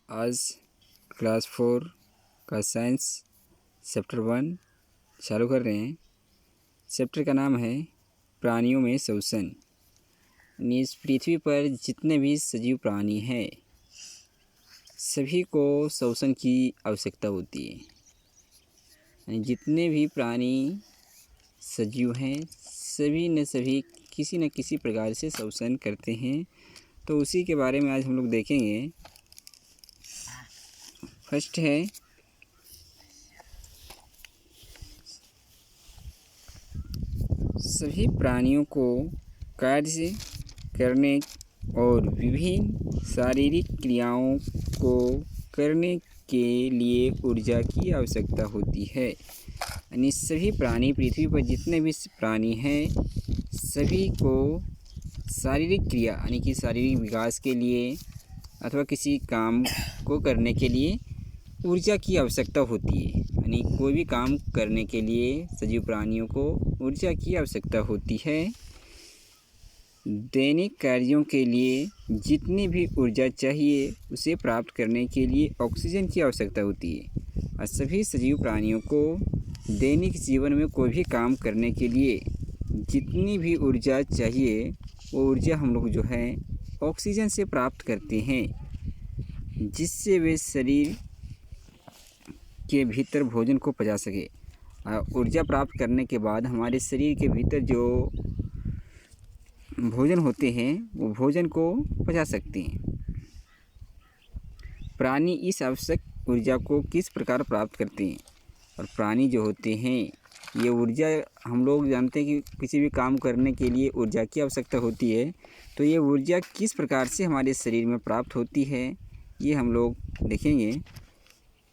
आज क्लास 4 का science chapter 1 चालू कर रहे हैं। चैप्टर का नाम है प्राणियों में श्वसन। यानी इस पृथ्वी पर जितने भी सजीव प्राणी हैं सभी को श्वसन की आवश्यकता होती है। यानी जितने भी प्राणी सजीव हैं सभी न सभी किसी न किसी प्रकार से श्वसन करते हैं। तो उसी के बारे में आज हम लोग देखेंगे। फर्स्ट है सभी प्राणियों को कार्य करने और विभिन्न शारीरिक क्रियाओं को करने के लिए ऊर्जा की आवश्यकता होती है। यानी सभी प्राणी पृथ्वी पर जितने भी प्राणी हैं सभी को शारीरिक क्रिया यानी कि शारीरिक विकास के लिए अथवा किसी काम को करने के लिए ऊर्जा की आवश्यकता होती है। यानी कोई भी काम करने के लिए सजीव प्राणियों को ऊर्जा की आवश्यकता होती है। दैनिक कार्यों के लिए जितनी भी ऊर्जा चाहिए उसे प्राप्त करने के लिए ऑक्सीजन की आवश्यकता होती है। और सभी सजीव प्राणियों को दैनिक जीवन में कोई भी काम करने के लिए जितनी भी ऊर्जा चाहिए वो ऊर्जा हम लोग जो है ऑक्सीजन से प्राप्त करते हैं, जिससे वे शरीर के भीतर भोजन को पचा सके। ऊर्जा प्राप्त करने के बाद हमारे शरीर के भीतर जो भोजन होते हैं वो भोजन को पचा सकते हैं। प्राणी इस आवश्यक ऊर्जा को किस प्रकार प्राप्त करते हैं? और प्राणी जो होते हैं ये ऊर्जा हम लोग जानते हैं कि किसी भी काम करने के लिए ऊर्जा की आवश्यकता होती है। तो ये ऊर्जा किस प्रकार से हमारे शरीर में प्राप्त होती है ये हम लोग देखेंगे।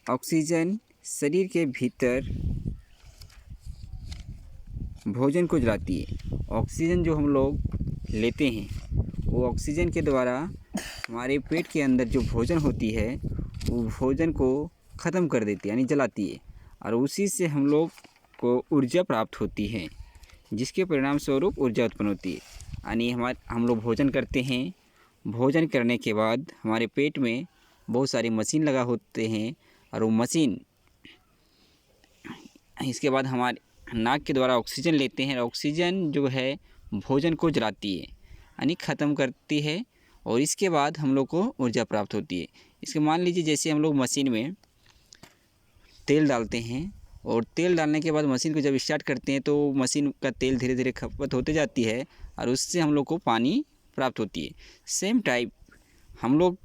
ऑक्सीजन शरीर के भीतर भोजन को जलाती है। ऑक्सीजन जो हम लोग लेते हैं वो ऑक्सीजन के द्वारा हमारे पेट के अंदर जो भोजन होती है वो भोजन को ख़त्म कर देती है यानी जलाती है। और उसी से हम लोग को ऊर्जा प्राप्त होती है, जिसके परिणाम स्वरूप ऊर्जा उत्पन्न होती है। यानी हम लोग भोजन करते हैं। भोजन करने के बाद हमारे पेट में बहुत सारी मशीन लगा होते हैं और वो मशीन इसके बाद हमारे नाक के द्वारा ऑक्सीजन लेते हैं। ऑक्सीजन जो है भोजन को जलाती है यानी ख़त्म करती है और इसके बाद हम लोग को ऊर्जा प्राप्त होती है। इसके मान लीजिए जैसे हम लोग मशीन में तेल डालते हैं और तेल डालने के बाद मशीन को जब स्टार्ट करते हैं तो मशीन का तेल धीरे धीरे खपत होते जाती है और उससे हम लोग को पानी प्राप्त होती है। सेम टाइप हम लोग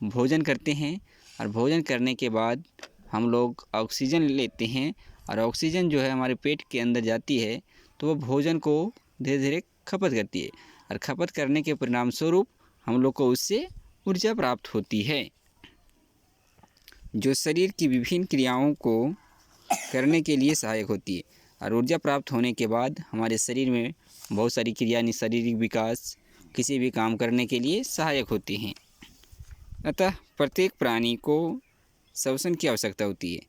भोजन करते हैं और भोजन करने के बाद हम लोग ऑक्सीजन लेते हैं और ऑक्सीजन जो है हमारे पेट के अंदर जाती है तो वो भोजन को धीरे धीरे खपत करती है और खपत करने के परिणाम स्वरूप हम लोग को उससे ऊर्जा प्राप्त होती है, जो शरीर की विभिन्न क्रियाओं को करने के लिए सहायक होती है। और ऊर्जा प्राप्त होने के बाद हमारे शरीर में बहुत सारी क्रिया यानी शारीरिक विकास किसी भी काम करने के लिए सहायक होती हैं। अतः प्रत्येक प्राणी को श्वसन की आवश्यकता होती है।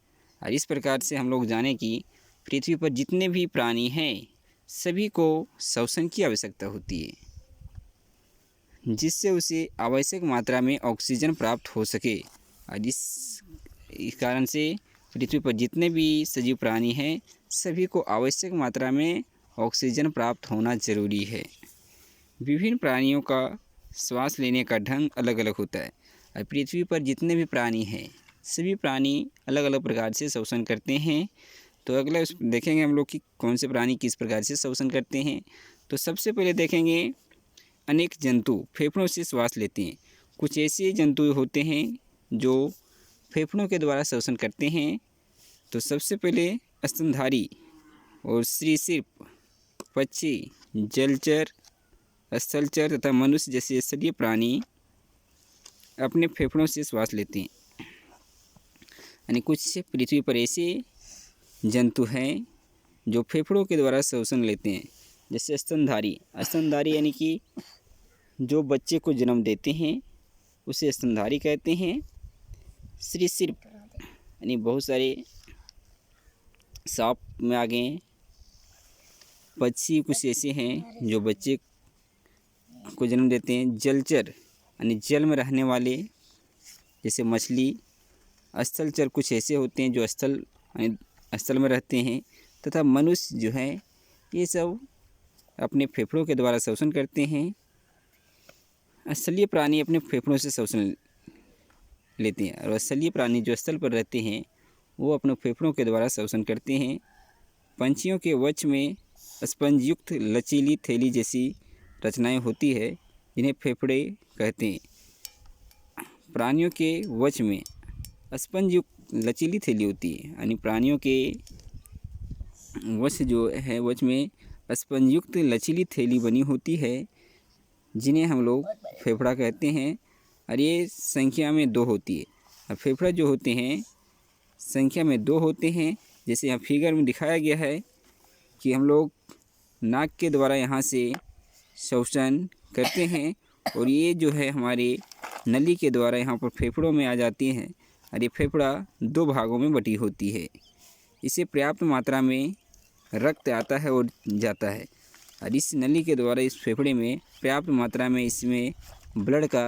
और इस प्रकार से हम लोग जानें कि पृथ्वी पर जितने भी प्राणी हैं सभी को श्वसन की आवश्यकता होती है, जिससे उसे आवश्यक मात्रा में ऑक्सीजन प्राप्त हो सके। और इस कारण से पृथ्वी पर जितने भी सजीव प्राणी हैं सभी को आवश्यक मात्रा में ऑक्सीजन प्राप्त होना ज़रूरी है। विभिन्न प्राणियों का श्वास लेने का ढंग अलग अलग होता है और पृथ्वी पर जितने भी प्राणी हैं सभी प्राणी अलग अलग प्रकार से श्वसन करते हैं। तो अगला देखेंगे हम लोग कि कौन से प्राणी किस प्रकार से श्वसन करते हैं। तो सबसे पहले देखेंगे अनेक जंतु फेफड़ों से श्वास लेते हैं। कुछ ऐसे जंतु होते हैं जो फेफड़ों के द्वारा श्वसन करते हैं। तो सबसे पहले स्तनधारी और सरीसृप, पक्षी, जलचर, स्थलचर तथा मनुष्य जैसे स्तरीय प्राणी अपने फेफड़ों से श्वास लेते हैं। यानी कुछ पृथ्वी पर ऐसे जंतु हैं जो फेफड़ों के द्वारा श्वसन लेते हैं, जैसे स्तनधारी यानी कि जो बच्चे को जन्म देते हैं उसे स्तनधारी कहते हैं। सरीसृप यानी बहुत सारे सांप में आ गए। पक्षी कुछ ऐसे हैं जो बच्चे को जन्म देते हैं। जलचर यानी जल में रहने वाले जैसे मछली, स्थलचर कुछ ऐसे होते हैं जो स्थल में रहते हैं, तथा मनुष्य जो है ये सब अपने फेफड़ों के द्वारा श्वसन करते हैं। स्थलीय प्राणी अपने फेफड़ों से श्वसन लेते हैं और स्थलीय प्राणी जो स्थल पर रहते हैं वो अपने फेफड़ों के द्वारा श्वसन करते हैं। पंछियों के वक्ष में स्पंजयुक्त लचीली थैली जैसी रचनाएं होती है जिन्हें फेफड़े कहते हैं। प्राणियों के वक्ष में स्पंजयुक्त लचीली थैली होती है, यानी प्राणियों के वक्ष जो है वक्ष में स्पंजयुक्त लचीली थैली बनी होती है जिन्हें हम लोग फेफड़ा कहते हैं और ये संख्या में 2 होती है। और फेफड़ा जो होते हैं संख्या में 2 होते हैं, जैसे यहाँ फिगर में दिखाया गया है कि हम लोग नाक के द्वारा यहाँ से श्वसन करते हैं और ये जो है हमारे नली के द्वारा यहाँ पर फेफड़ों में आ जाती हैं और ये फेफड़ा 2 भागों में बटी होती है। इसे पर्याप्त मात्रा में रक्त आता है और जाता है और इस नली के द्वारा इस फेफड़े में पर्याप्त मात्रा में इसमें ब्लड का